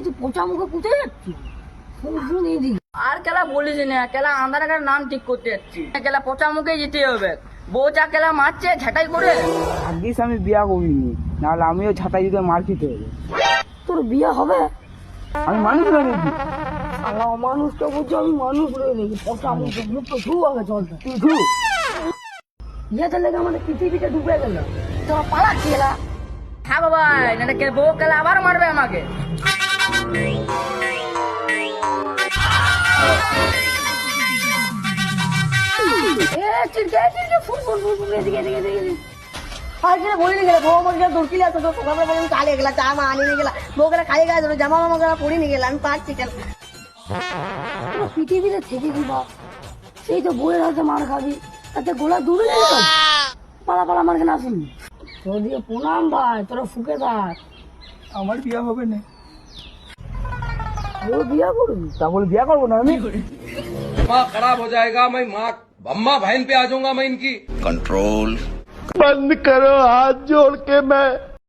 তুই পচা মুখে কোথায় যাচ্ছিস? শুন এদিকে। আর কেলা বলিস না, কেলা আধার কার্ডের নাম ঠিক করতে যাচ্ছি, কেলা পচা মুখে যেতে হবে। বউ চা কেলা মারছে ঝাঁটাই করে। ভাগ্যিস আমি বিয়া করিনি, নাহলে আমিও ছাতাই দিতে মার খেতে হবে। তোর বিয়ে হবে? আমি মানুষ নই নাকি? শালা অমানুষটা বলছি আমি মানুষ রয়ে নাকি? পচা মুখে মুখ তো ধু আগে চলটা। তুই ধু। বিয়েতে লেগে আমাদের পৃথিবীটা ডুবে গেল। তোরা পালাচ্ছি এলা। হ্যাঁ বাবা, না কে বউ কেলা আবার মারবে আমাকে। বলি গেলে বউ আমাকে দৌড়কিলে আসতো সকালবেলা বলে কালে গেলা চা মা আনিয়ে গেলা বউ গেলা খালি গায়ে ধরে জামা মামা গেলা পরিয়ে নিয়ে গেলা আমি পাচ্ছি কেন পৃথিবীতে থেকে কি বাপ সেই তো বইয়ের হাতে মার খাবি তাতে গোলা দূরে গেল পালা পালা মার কেন আসুন তোর দিকে প্রণাম ভাই তোরা ফুকে থাক আমার বিয়া হবে না। ও বিয়া করবি তা বলে বিয়া করবো না আমি? दिमाग खराब हो जाएगा, मैं माँ अम्मा बहन पे आ जाऊंगा मैं इनकी। कंट्रोल। बंद करो हाथ जोड़ के मैं